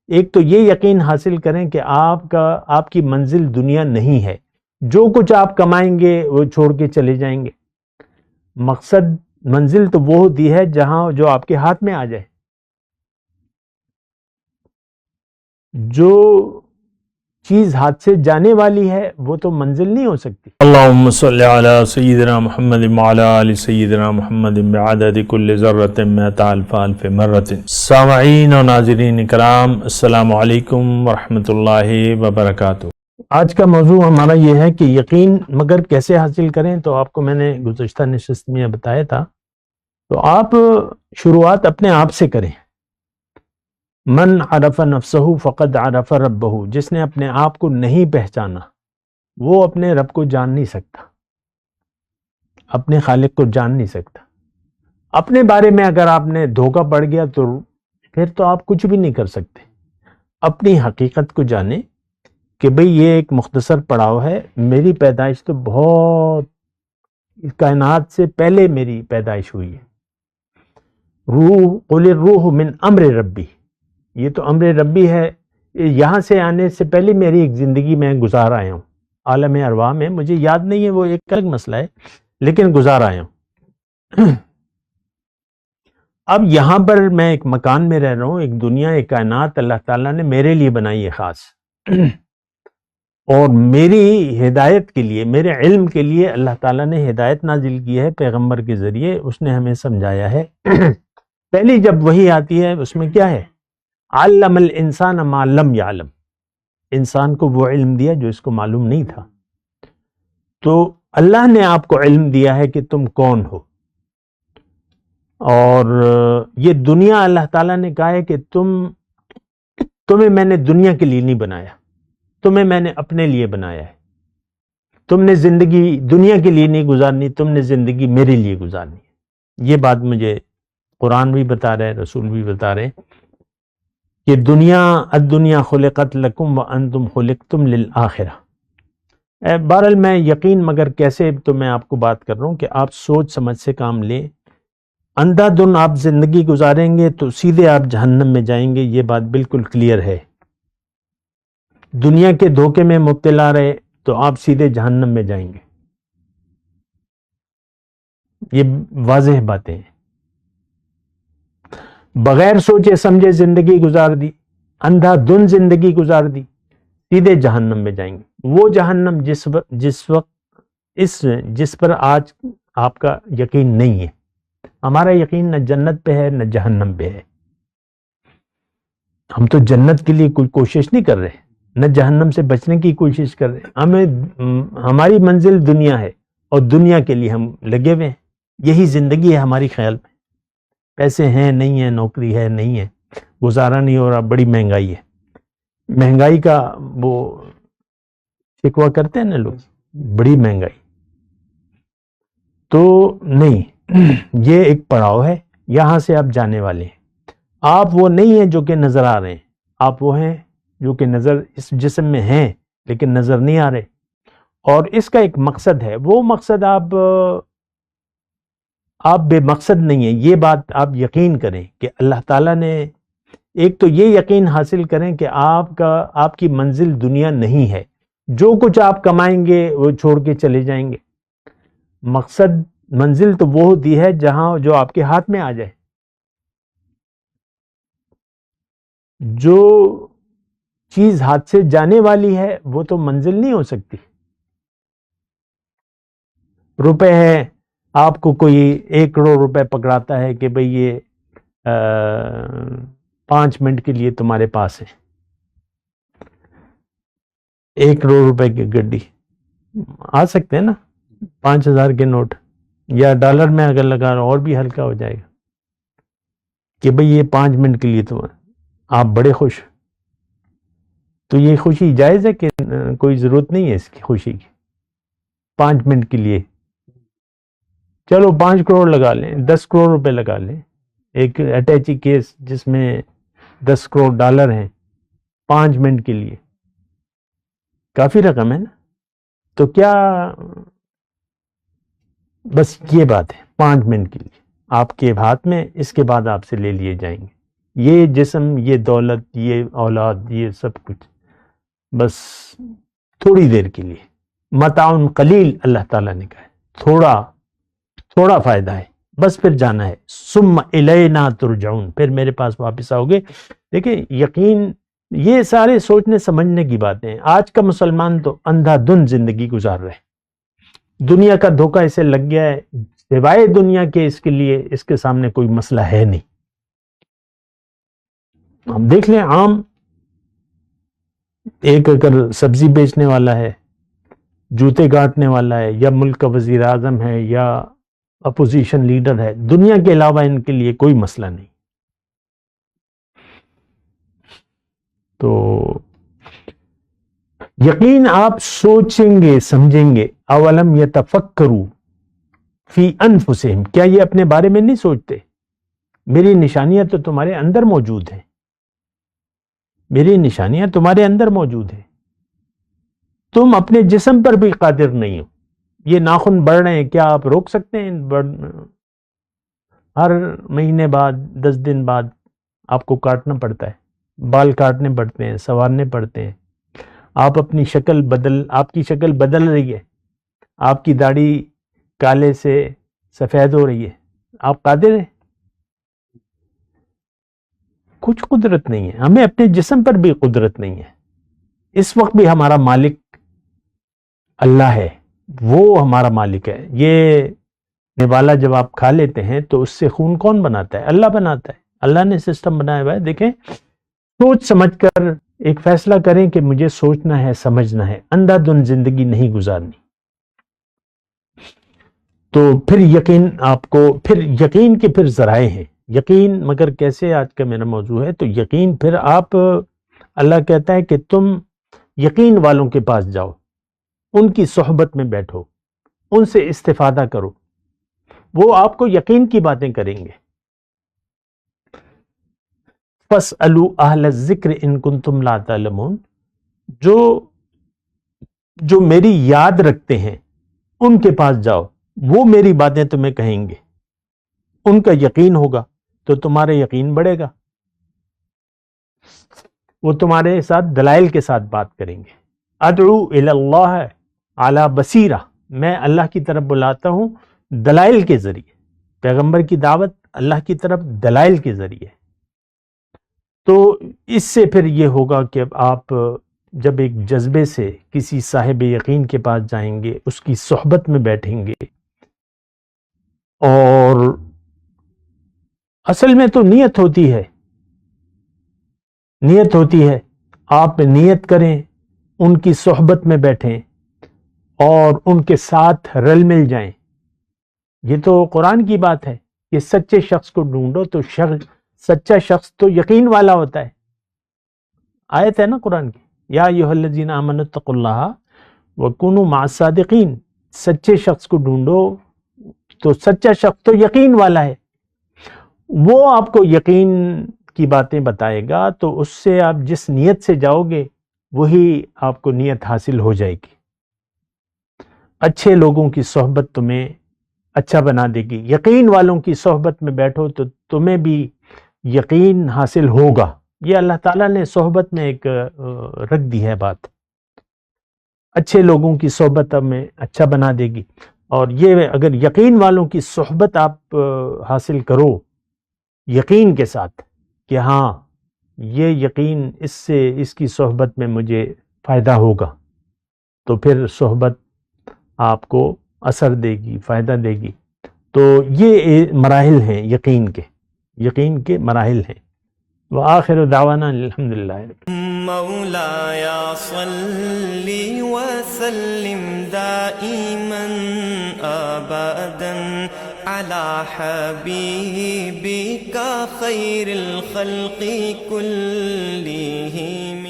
ایک تو یہ یقین حاصل کریں کہ آپ کی منزل دنیا نہیں ہے، جو کچھ آپ کمائیں گے وہ چھوڑ کے چلے جائیں گے۔ منزل تو وہ ہوتی ہے جہاں جو آپ کے ہاتھ میں آ جائے، جو چیز ہاتھ سے جانے والی ہے وہ تو منزل نہیں ہو سکتی۔ اللہم صلی علی سیدنا محمد وعلی آل سیدنا محمد بعدد کل ذرۃ مئۃ الف الف مرۃ۔ سامعین و ناظرین کرام، السلام علیکم ورحمۃ اللہ وبرکاتہ۔ آج کا موضوع ہمارا یہ ہے کہ یقین مگر کیسے حاصل کریں۔ تو آپ کو میں نے گزشتہ نشست میں بتایا تھا، تو آپ شروعات اپنے آپ سے کریں۔ من عرف نفسہ فقد عرف ربہ، جس نے اپنے آپ کو نہیں پہچانا وہ اپنے رب کو جان نہیں سکتا، اپنے خالق کو جان نہیں سکتا۔ اپنے بارے میں اگر آپ نے دھوکہ پڑ گیا تو پھر تو آپ کچھ بھی نہیں کر سکتے۔ اپنی حقیقت کو جانیں کہ بھئی یہ ایک مختصر پڑاؤ ہے، میری پیدائش تو بہت کائنات سے پہلے میری پیدائش ہوئی ہے۔ قل الروح من امر ربی، یہ تو امر ربی ہے، یہاں سے آنے سے پہلے میری ایک زندگی میں گزار آیا ہوں عالم ارواح میں، مجھے یاد نہیں ہے، وہ ایک الگ مسئلہ ہے، لیکن گزار آیا ہوں۔ اب یہاں پر میں ایک مکان میں رہ رہا ہوں، ایک دنیا، ایک کائنات اللہ تعالیٰ نے میرے لیے بنائی ہے خاص، اور میری ہدایت کے لیے، میرے علم کے لیے اللہ تعالیٰ نے ہدایت نازل کی ہے پیغمبر کے ذریعے، اس نے ہمیں سمجھایا ہے۔ پہلی جب وحی آتی ہے اس میں کیا ہے؟ علم الانسان ما لم یعلم، انسان کو وہ علم دیا جو اس کو معلوم نہیں تھا۔ تو اللہ نے آپ کو علم دیا ہے کہ تم کون ہو، اور یہ دنیا اللہ تعالیٰ نے کہا ہے کہ تمہیں میں نے دنیا کے لیے نہیں بنایا، تمہیں میں نے اپنے لیے بنایا ہے۔ تم نے زندگی دنیا کے لیے نہیں گزارنی، تم نے زندگی میرے لیے گزارنی ہے۔ یہ بات مجھے قرآن بھی بتا رہے، رسول بھی بتا رہے کہ الدنیا خلقت لکم وانتم خلقتم للآخرہ۔ بہرحال میں یقین مگر کیسے، تو میں آپ کو بات کر رہا ہوں کہ آپ سوچ سمجھ سے کام لیں۔ اندھا دھن آپ زندگی گزاریں گے تو سیدھے آپ جہنم میں جائیں گے، یہ بات بالکل کلیئر ہے۔ دنیا کے دھوکے میں مبتلا رہے تو آپ سیدھے جہنم میں جائیں گے، یہ واضح باتیں ہیں۔ بغیر سوچے سمجھے زندگی گزار دی، اندھا دھن زندگی گزار دی، سیدھے جہنم میں جائیں گے۔ وہ جہنم جس پر آج آپ کا یقین نہیں ہے۔ ہمارا یقین نہ جنت پہ ہے نہ جہنم پہ ہے، ہم تو جنت کے لیے کوئی کوشش نہیں کر رہے، نہ جہنم سے بچنے کی کوشش کر رہے۔ ہماری منزل دنیا ہے اور دنیا کے لیے ہم لگے ہوئے ہیں، یہی زندگی ہے ہماری خیال میں۔ پیسے ہیں نہیں ہیں، نوکری ہے نہیں ہے، گزارا نہیں ہو رہا، بڑی مہنگائی ہے۔ مہنگائی کا وہ شکوہ کرتے ہیں نا لوگ، بڑی مہنگائی تو نہیں، یہ ایک پڑاؤ ہے، یہاں سے آپ جانے والے ہیں۔ آپ وہ نہیں ہیں جو کہ نظر آ رہے ہیں، آپ وہ ہیں جو کہ نظر اس جسم میں ہیں لیکن نظر نہیں آ رہے، اور اس کا ایک مقصد ہے۔ وہ مقصد آپ بے مقصد نہیں ہیں، یہ بات آپ یقین کریں کہ اللہ تعالیٰ نے، ایک تو یہ یقین حاصل کریں کہ آپ کی منزل دنیا نہیں ہے، جو کچھ آپ کمائیں گے وہ چھوڑ کے چلے جائیں گے۔ منزل تو وہ ہوتی ہے جہاں جو آپ کے ہاتھ میں آ جائے، جو چیز ہاتھ سے جانے والی ہے وہ تو منزل نہیں ہو سکتی۔ روپے ہے، آپ کو کوئی 1 کروڑ روپے پکڑاتا ہے کہ بھئی یہ 5 منٹ کے لیے تمہارے پاس ہے، 1 کروڑ روپے کی گڈی آ سکتے ہیں نا، 5000 کے نوٹ، یا ڈالر میں اگر لگا رہا اور بھی ہلکا ہو جائے گا کہ بھئی یہ 5 منٹ کے لیے تمہیں، آپ بڑے خوش۔ تو یہ خوشی جائز ہے کہ کوئی ضرورت نہیں ہے اس کی خوشی کی؟ 5 منٹ کے لیے چلو 5 کروڑ لگا لیں، 10 کروڑ روپے لگا لیں، ایک اٹیچی کیس جس میں 10 کروڑ ڈالر ہیں 5 منٹ کے لیے، کافی رقم ہے نا۔ تو کیا، بس یہ بات ہے، 5 منٹ کے لیے آپ کے ہاتھ میں، اس کے بعد آپ سے لے لیے جائیں گے۔ یہ جسم، یہ دولت، یہ اولاد، یہ سب کچھ بس تھوڑی دیر کے لیے، متاع قلیل اللہ تعالیٰ نے کہا ہے، تھوڑا فائدہ ہے، بس پھر جانا ہے، ثم الینا ترجعون، پھر میرے پاس واپس آؤ گے۔ دیکھیں یقین، یہ سارے سوچنے سمجھنے کی باتیں ہیں۔ آج کا مسلمان تو اندھا دھند زندگی گزار رہے، دنیا کا دھوکہ اسے لگ گیا ہے، سوائے دنیا کے اس کے لیے اس کے سامنے کوئی مسئلہ ہے نہیں۔ ہم دیکھ لیں، عام ایک اگر سبزی بیچنے والا ہے، جوتے کاٹنے والا ہے، یا ملک کا وزیر اعظم ہے، یا اپوزیشن لیڈر ہے، دنیا کے علاوہ ان کے لیے کوئی مسئلہ نہیں۔ تو یقین آپ سوچیں گے، سمجھیں گے، اولم یتفکروا فی انفسہم، کیا یہ اپنے بارے میں نہیں سوچتے؟ میری نشانیاں تو تمہارے اندر موجود ہیں، میری نشانیاں تمہارے اندر موجود ہیں، تم اپنے جسم پر بھی قادر نہیں ہو۔ یہ ناخن بڑھ رہے ہیں، کیا آپ روک سکتے ہیں؟ ہر مہینے بعد 10 دن بعد آپ کو کاٹنا پڑتا ہے، بال کاٹنے پڑتے ہیں، سنوارنے پڑتے ہیں۔ آپ اپنی آپ کی شکل بدل رہی ہے، آپ کی داڑھی کالے سے سفید ہو رہی ہے، آپ قادر ہیں؟ کچھ قدرت نہیں ہے، ہمیں اپنے جسم پر بھی قدرت نہیں ہے۔ اس وقت بھی ہمارا مالک اللہ ہے، وہ ہمارا مالک ہے۔ یہ نوالا جب آپ کھا لیتے ہیں تو اس سے خون کون بناتا ہے؟ اللہ بناتا ہے، اللہ نے سسٹم بنایا ہوا ہے۔ دیکھیں، سوچ سمجھ کر ایک فیصلہ کریں کہ مجھے سوچنا ہے، سمجھنا ہے، اندھا دھند زندگی نہیں گزارنی۔ تو پھر یقین آپ کو، پھر یقین کے پھر ذرائع ہیں، یقین مگر کیسے، آج کا میرا موضوع ہے۔ تو یقین پھر آپ، اللہ کہتا ہے کہ تم یقین والوں کے پاس جاؤ، ان کی صحبت میں بیٹھو، ان سے استفادہ کرو، وہ آپ کو یقین کی باتیں کریں گے۔ فَاسْأَلُوا أَهْلَ الذِّكْرِ إِن كُنتُمْ لَا تَعْلَمُونَ، جو میری یاد رکھتے ہیں ان کے پاس جاؤ، وہ میری باتیں تمہیں کہیں گے، ان کا یقین ہوگا تو تمہارا یقین بڑھے گا، وہ تمہارے ساتھ دلائل کے ساتھ بات کریں گے۔ ادعو الی اللہ علی بصیرہ، میں اللہ کی طرف بلاتا ہوں دلائل کے ذریعے، پیغمبر کی دعوت اللہ کی طرف دلائل کے ذریعے۔ تو اس سے پھر یہ ہوگا کہ آپ جب ایک جذبے سے کسی صاحب یقین کے پاس جائیں گے، اس کی صحبت میں بیٹھیں گے، اور اصل میں تو نیت ہوتی ہے، آپ نیت کریں، ان کی صحبت میں بیٹھیں اور ان کے ساتھ رل مل جائیں۔ یہ تو قرآن کی بات ہے کہ سچے شخص کو ڈھونڈو، تو سچا شخص تو یقین والا ہوتا ہے۔ آیت ہے نا قرآن کی، یا ایھا الذین آمنوا اتقوا اللہ وکونوا مع الصادقین، سچے شخص کو ڈھونڈو، تو سچا شخص تو یقین والا ہے، وہ آپ کو یقین کی باتیں بتائے گا، تو اس سے آپ جس نیت سے جاؤ گے وہی آپ کو نیت حاصل ہو جائے گی۔ اچھے لوگوں کی صحبت تمہیں اچھا بنا دے گی، یقین والوں کی صحبت میں بیٹھو تو تمہیں بھی یقین حاصل ہوگا۔ یہ اللہ تعالیٰ نے صحبت میں ایک رکھ دی ہے بات، اچھے لوگوں کی صحبت ہمیں اچھا بنا دے گی، اور یہ اگر یقین والوں کی صحبت آپ حاصل کرو یقین کے ساتھ کہ ہاں یہ یقین، اس کی صحبت میں مجھے فائدہ ہوگا، تو پھر صحبت آپ کو اثر دے گی، فائدہ دے گی۔ تو یہ مراحل ہیں یقین کے مراحل ہیں۔ وآخر دعوانا الحمدللہ۔ مولایا صلی وسلم دائما ابدا علی حبیبک خیر الخلق کلہم۔